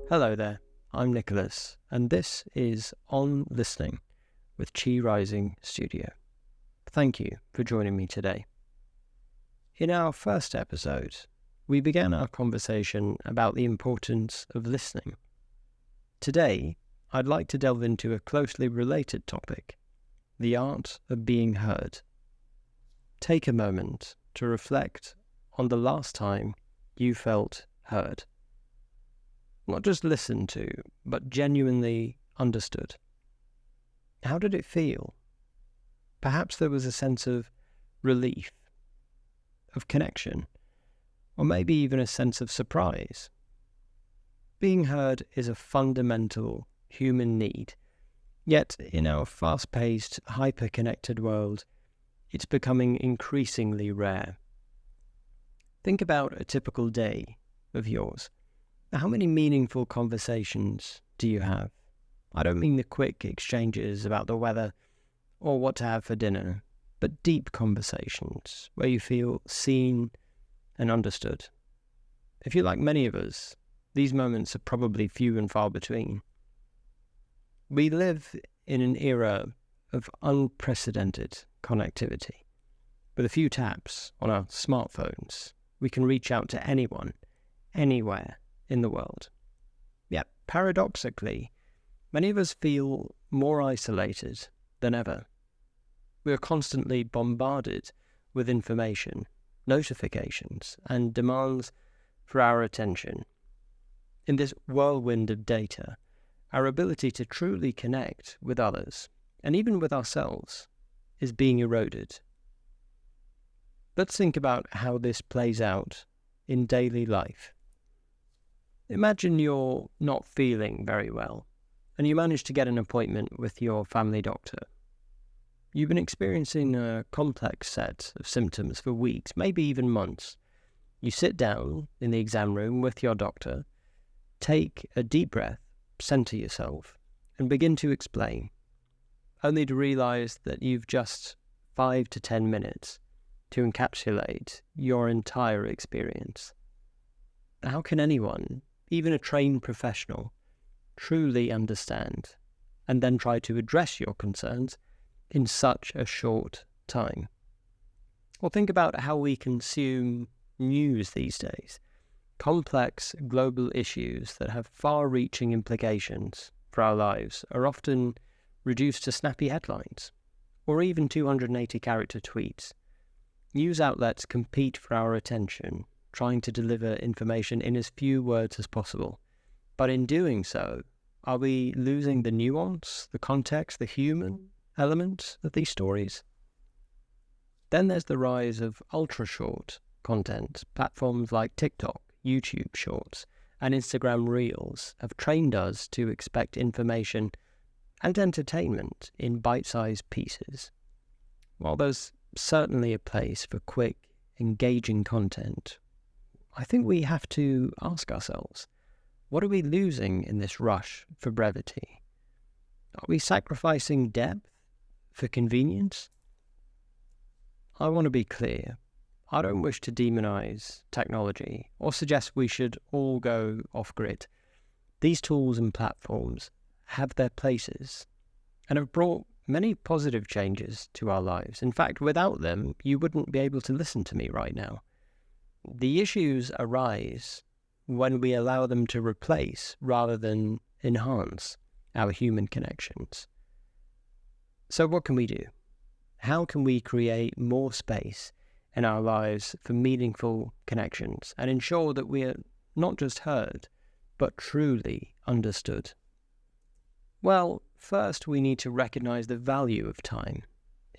Hello there, I'm Nicholas, and this is On Listening with Chi Rising Studio. Thank you for joining me today. In our first episode, we began our conversation about the importance of listening. Today, I'd like to delve into a closely related topic, the art of being heard. Take a moment to reflect on the last time you felt heard. Not just listened to, but genuinely understood. How did it feel? Perhaps there was a sense of relief, of connection, or maybe even a sense of surprise. Being heard is a fundamental human need, yet in our fast-paced, hyper-connected world, it's becoming increasingly rare. Think about a typical day of yours. How many meaningful conversations do you have? I don't mean the quick exchanges about the weather or what to have for dinner, but deep conversations where you feel seen and understood. If you're like many of us, these moments are probably few and far between. We live in an era of unprecedented connectivity. With a few taps on our smartphones, we can reach out to anyone, anywhere in the world. Yet, paradoxically, many of us feel more isolated than ever. We are constantly bombarded with information, notifications, and demands for our attention. In this whirlwind of data, our ability to truly connect with others, and even with ourselves, is being eroded. Let's think about how this plays out in daily life. Imagine you're not feeling very well, and you manage to get an appointment with your family doctor. You've been experiencing a complex set of symptoms for weeks, maybe even months. You sit down in the exam room with your doctor, take a deep breath, center yourself, and begin to explain, only to realize that you've just 5 to 10 minutes to encapsulate your entire experience. How can anyone, even a trained professional, truly understand and then try to address your concerns in such a short time? Or think about how we consume news these days. Complex global issues that have far-reaching implications for our lives are often reduced to snappy headlines or even 280-character tweets. News outlets compete for our attention, trying to deliver information in as few words as possible. But in doing so, are we losing the nuance, the context, the human element of these stories? Then there's the rise of ultra-short content. Platforms like TikTok, YouTube Shorts, and Instagram Reels have trained us to expect information and entertainment in bite-sized pieces. While there's certainly a place for quick, engaging content, I think we have to ask ourselves, what are we losing in this rush for brevity? Are we sacrificing depth for convenience? I want to be clear. I don't wish to demonize technology or suggest we should all go off-grid. These tools and platforms have their places and have brought many positive changes to our lives. In fact, without them, you wouldn't be able to listen to me right now. The issues arise when we allow them to replace rather than enhance our human connections. So what can we do? How can we create more space in our lives for meaningful connections and ensure that we are not just heard, but truly understood? Well, first we need to recognize the value of time.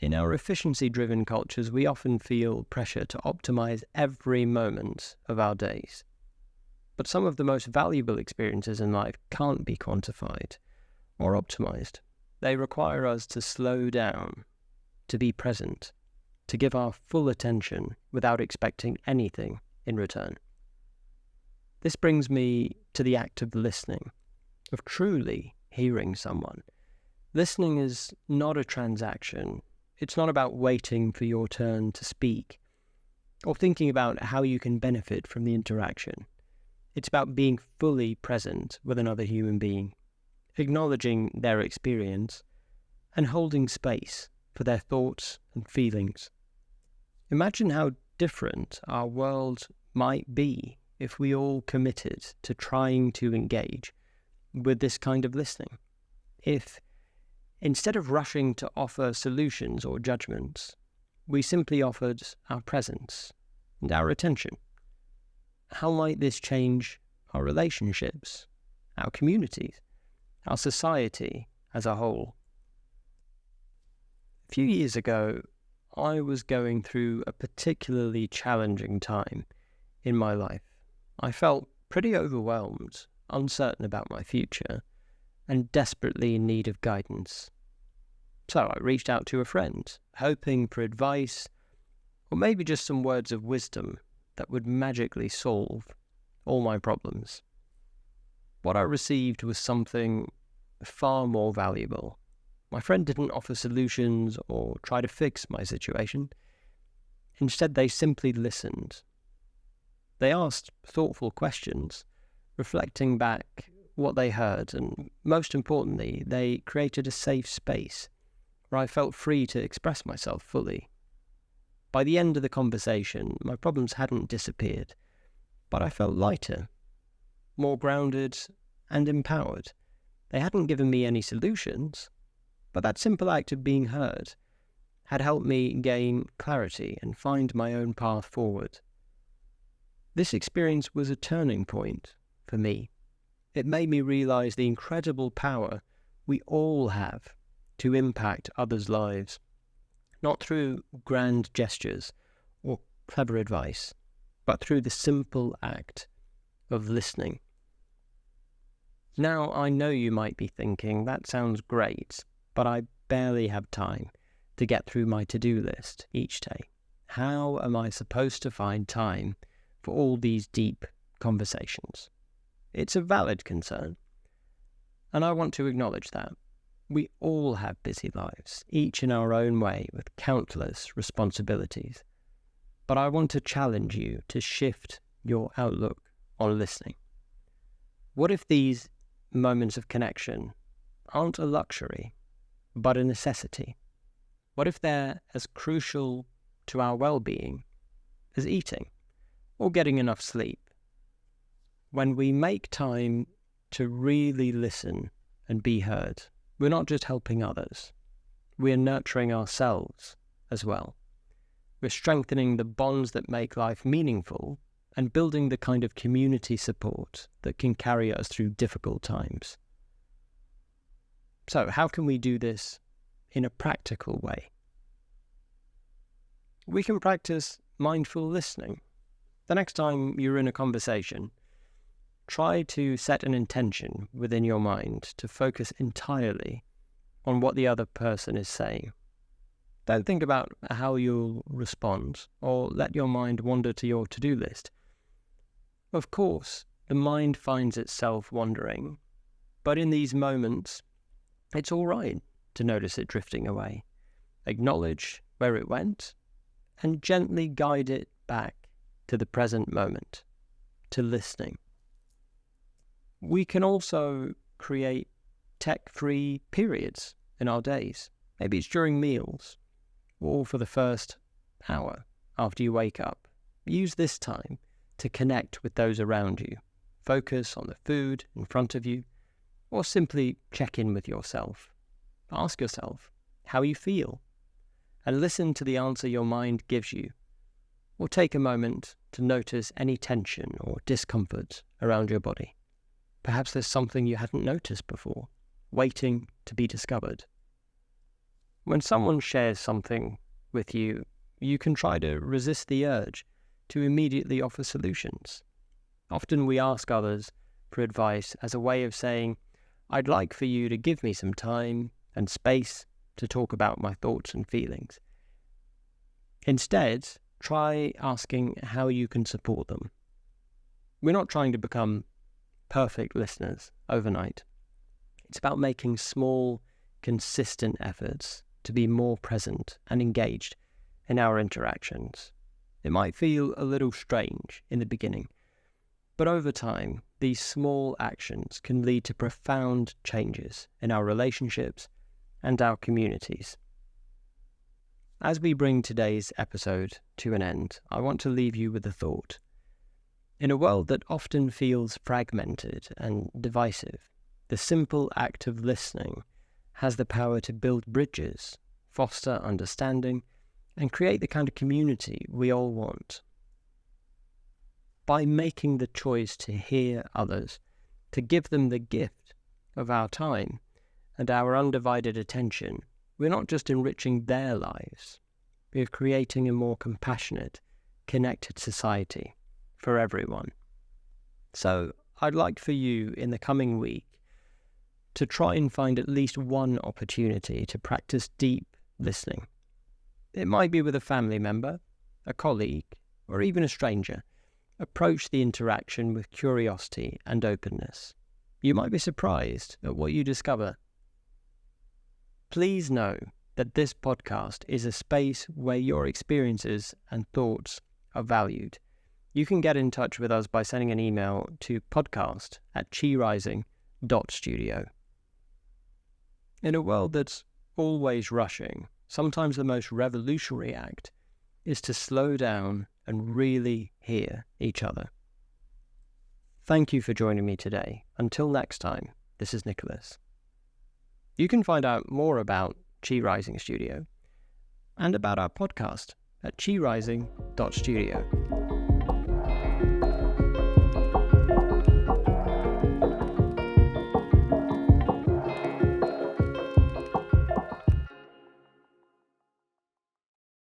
In our efficiency-driven cultures, we often feel pressure to optimize every moment of our days. But some of the most valuable experiences in life can't be quantified or optimized. They require us to slow down, to be present, to give our full attention without expecting anything in return. This brings me to the act of listening, of truly hearing someone. Listening is not a transaction. It's not about waiting for your turn to speak or thinking about how you can benefit from the interaction. It's about being fully present with another human being, acknowledging their experience and holding space for their thoughts and feelings. Imagine how different our world might be if we all committed to trying to engage with this kind of listening. If, instead of rushing to offer solutions or judgments, we simply offered our presence and our attention. How might this change our relationships, our communities, our society as a whole? A few years ago, I was going through a particularly challenging time in my life. I felt pretty overwhelmed, uncertain about my future, and desperately in need of guidance. So I reached out to a friend, hoping for advice, or maybe just some words of wisdom that would magically solve all my problems. What I received was something far more valuable. My friend didn't offer solutions or try to fix my situation. Instead, they simply listened. They asked thoughtful questions, reflecting back what they heard, and most importantly, they created a safe space where I felt free to express myself fully. By the end of the conversation, my problems hadn't disappeared, but I felt lighter, more grounded and empowered. They hadn't given me any solutions, but that simple act of being heard had helped me gain clarity and find my own path forward. This experience was a turning point for me. It made me realize the incredible power we all have to impact others' lives, not through grand gestures or clever advice, but through the simple act of listening. Now, I know you might be thinking, that sounds great, but I barely have time to get through my to-do list each day. How am I supposed to find time for all these deep conversations? It's a valid concern, and I want to acknowledge that. We all have busy lives, each in our own way, with countless responsibilities. But I want to challenge you to shift your outlook on listening. What if these moments of connection aren't a luxury, but a necessity? What if they're as crucial to our well-being as eating or getting enough sleep? When we make time to really listen and be heard, we're not just helping others, we're nurturing ourselves as well. We're strengthening the bonds that make life meaningful and building the kind of community support that can carry us through difficult times. So, how can we do this in a practical way? We can practice mindful listening. The next time you're in a conversation, try to set an intention within your mind to focus entirely on what the other person is saying. Don't think about how you'll respond or let your mind wander to your to-do list. Of course, the mind finds itself wandering, but in these moments, it's all right to notice it drifting away. Acknowledge where it went and gently guide it back to the present moment, to listening. We can also create tech-free periods in our days. Maybe it's during meals or for the first hour after you wake up. Use this time to connect with those around you. Focus on the food in front of you, or simply check in with yourself. Ask yourself how you feel and listen to the answer your mind gives you. Or take a moment to notice any tension or discomfort around your body. Perhaps there's something you hadn't noticed before, waiting to be discovered. When someone shares something with you, you can try to resist the urge to immediately offer solutions. Often we ask others for advice as a way of saying, I'd like for you to give me some time and space to talk about my thoughts and feelings. Instead, try asking how you can support them. We're not trying to become perfect listeners overnight. It's about making small, consistent efforts to be more present and engaged in our interactions. It might feel a little strange in the beginning, But over time, these small actions can lead to profound changes in our relationships and our communities. As we bring today's episode to an end, I want to leave you with a thought. In a world that often feels fragmented and divisive, the simple act of listening has the power to build bridges, foster understanding, and create the kind of community we all want. By making the choice to hear others, to give them the gift of our time and our undivided attention, we're not just enriching their lives, we're creating a more compassionate, connected society for everyone. So I'd like for you in the coming week to try and find at least one opportunity to practice deep listening. It might be with a family member, a colleague, or even a stranger. Approach the interaction with curiosity and openness. You might be surprised at what you discover. Please know that this podcast is a space where your experiences and thoughts are valued. You can get in touch with us by sending an email to podcast@chirising.studio. In a world that's always rushing, sometimes the most revolutionary act is to slow down and really hear each other. Thank you for joining me today. Until next time, this is Nicholas. You can find out more about Chi Rising Studio and about our podcast at chirising.studio.